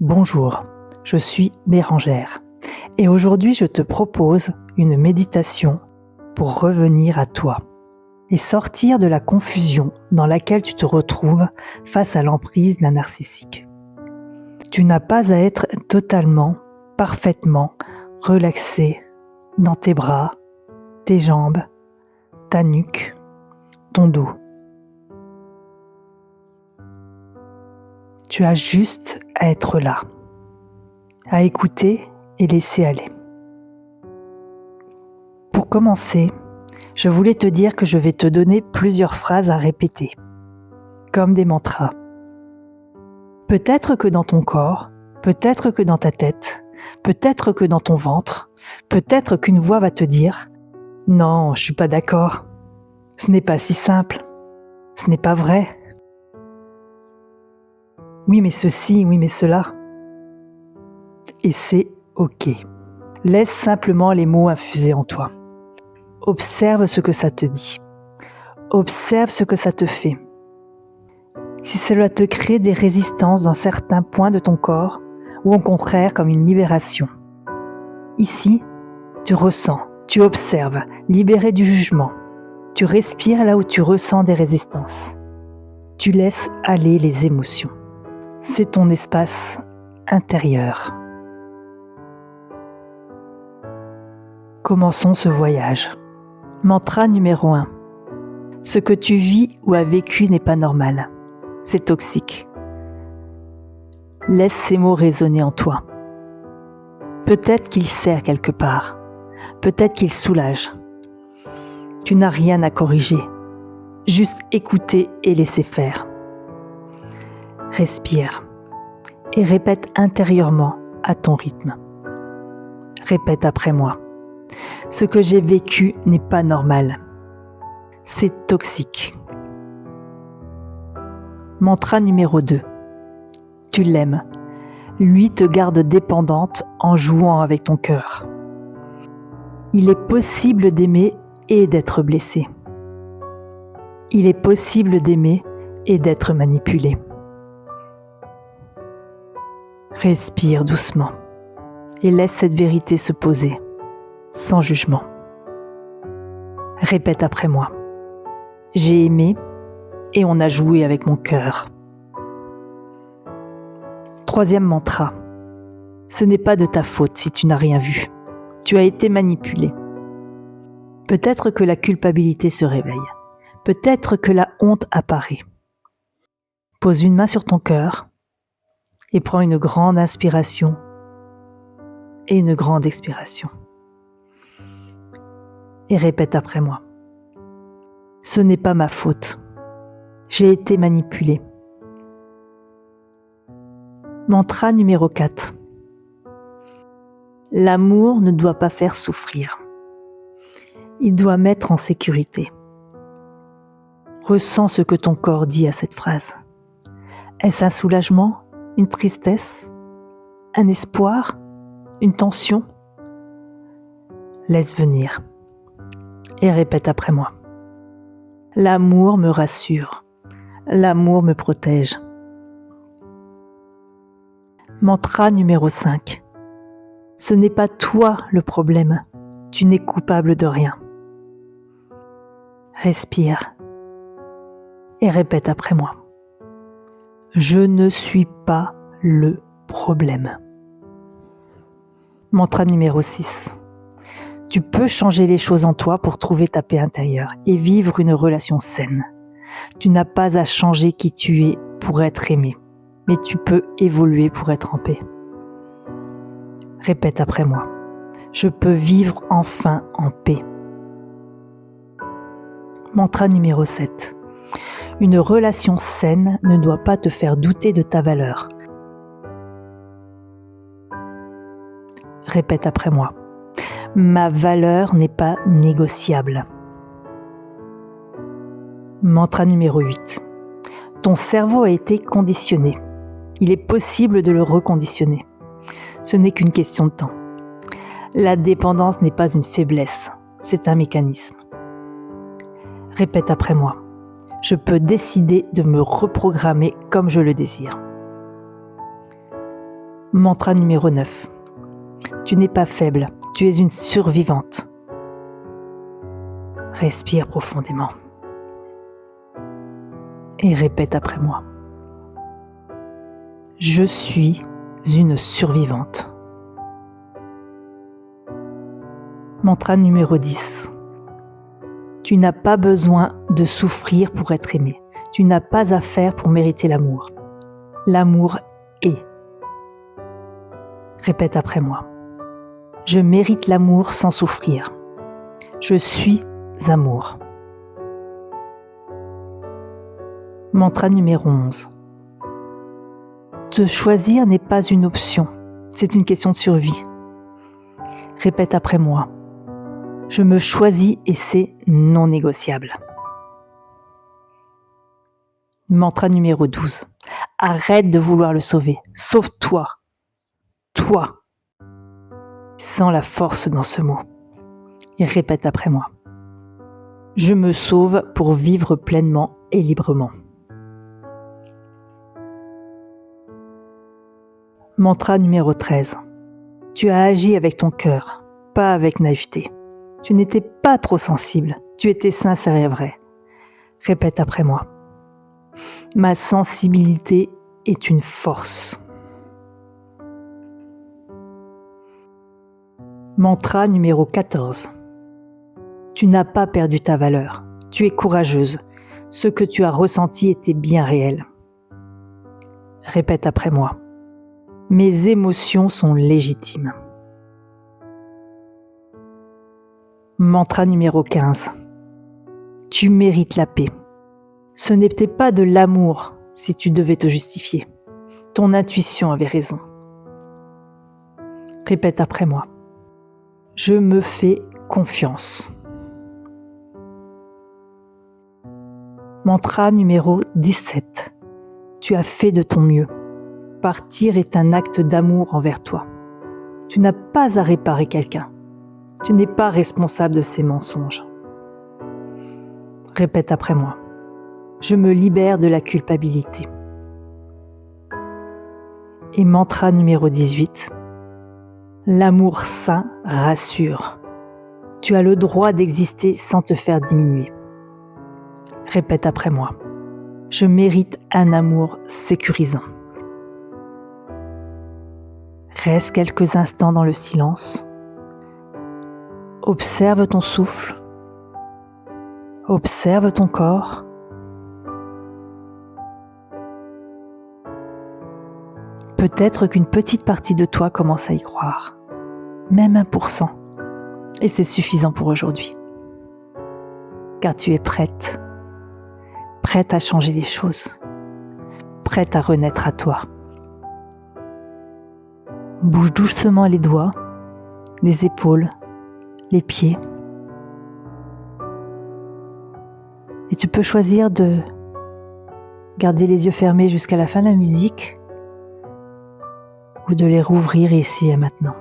Bonjour, je suis Bérangère et aujourd'hui je te propose une méditation pour revenir à toi et sortir de la confusion dans laquelle tu te retrouves face à l'emprise d'un narcissique. Tu n'as pas à être totalement, parfaitement relaxé dans tes bras, tes jambes, ta nuque, ton dos. Tu as juste à être là, à écouter et laisser aller. Pour commencer, je voulais te dire que je vais te donner plusieurs phrases à répéter, comme des mantras. Peut-être que dans ton corps, peut-être que dans ta tête, peut-être que dans ton ventre, peut-être qu'une voix va te dire « Non, je suis pas d'accord, ce n'est pas si simple, ce n'est pas vrai. Oui mais ceci, oui mais cela. » Et c'est ok. Laisse simplement les mots infuser en toi. Observe ce que ça te dit. Observe ce que ça te fait. Si cela te crée des résistances dans certains points de ton corps, ou au contraire comme une libération. Ici, tu ressens, tu observes, libéré du jugement. Tu respires là où tu ressens des résistances. Tu laisses aller les émotions. C'est ton espace intérieur. Commençons ce voyage. Mantra numéro 1. Ce que tu vis ou as vécu n'est pas normal. C'est toxique. Laisse ces mots résonner en toi. Peut-être qu'il sert quelque part. Peut-être qu'il soulage. Tu n'as rien à corriger. Juste écouter et laisser faire. Respire et répète intérieurement à ton rythme. Répète après moi. Ce que j'ai vécu n'est pas normal. C'est toxique. Mantra numéro 2. Tu l'aimes. Lui te garde dépendante en jouant avec ton cœur. Il est possible d'aimer et d'être blessé. Il est possible d'aimer et d'être manipulé. Respire doucement et laisse cette vérité se poser, sans jugement. Répète après moi. J'ai aimé et on a joué avec mon cœur. Troisième mantra. Ce n'est pas de ta faute si tu n'as rien vu. Tu as été manipulé. Peut-être que la culpabilité se réveille. Peut-être que la honte apparaît. Pose une main sur ton cœur et prends une grande inspiration et une grande expiration. Et répète après moi. Ce n'est pas ma faute. J'ai été manipulé. Mantra numéro 4. L'amour ne doit pas faire souffrir. Il doit mettre en sécurité. Ressens ce que ton corps dit à cette phrase. Est-ce un soulagement, une tristesse, un espoir, une tension? Laisse venir et répète après moi. L'amour me rassure. L'amour me protège. Mantra numéro 5. Ce n'est pas toi le problème. Tu n'es coupable de rien. Respire et répète après moi. Je ne suis pas le problème. Mantra numéro 6. Tu peux changer les choses en toi pour trouver ta paix intérieure et vivre une relation saine. Tu n'as pas à changer qui tu es pour être aimé, mais tu peux évoluer pour être en paix. Répète après moi. Je peux vivre enfin en paix. Mantra numéro 7. Une relation saine ne doit pas te faire douter de ta valeur. Répète après moi. Ma valeur n'est pas négociable. Mantra numéro 8. Ton cerveau a été conditionné. Il est possible de le reconditionner. Ce n'est qu'une question de temps. La dépendance n'est pas une faiblesse, c'est un mécanisme. Répète après moi. Je peux décider de me reprogrammer comme je le désire. Mantra numéro 9. Tu n'es pas faible, tu es une survivante. Respire profondément. Et répète après moi. Je suis une survivante. Mantra numéro 10. Tu n'as pas besoin de souffrir pour être aimé. Tu n'as pas à faire pour mériter l'amour. L'amour est. Répète après moi. Je mérite l'amour sans souffrir. Je suis amour. Mantra numéro 11. Te choisir n'est pas une option, c'est une question de survie. Répète après moi. Je me choisis et c'est non négociable. Mantra numéro 12. Arrête de vouloir le sauver. Sauve-toi. Toi. Sens la force dans ce mot. Et répète après moi. Je me sauve pour vivre pleinement et librement. Mantra numéro 13. Tu as agi avec ton cœur, pas avec naïveté. Tu n'étais pas trop sensible, tu étais sincère et vrai. Répète après moi. Ma sensibilité est une force. Mantra numéro 14. Tu n'as pas perdu ta valeur. Tu es courageuse. Ce que tu as ressenti était bien réel. Répète après moi. Mes émotions sont légitimes. Mantra numéro 15. Tu mérites la paix. Ce n'était pas de l'amour si tu devais te justifier. Ton intuition avait raison. Répète après moi. Je me fais confiance. Mantra numéro 17. Tu as fait de ton mieux. Partir est un acte d'amour envers toi. Tu n'as pas à réparer quelqu'un. Tu n'es pas responsable de ses mensonges. Répète après moi. Je me libère de la culpabilité. Et mantra numéro 18. L'amour sain rassure. Tu as le droit d'exister sans te faire diminuer. Répète après moi. Je mérite un amour sécurisant. Reste quelques instants dans le silence. Observe ton souffle. Observe ton corps. Peut-être qu'une petite partie de toi commence à y croire, même 1%, et c'est suffisant pour aujourd'hui. Car tu es prête à changer les choses, prête à renaître à toi. Bouge doucement les doigts, les épaules, les pieds. Et tu peux choisir de garder les yeux fermés jusqu'à la fin de la musique ou de les rouvrir ici et maintenant.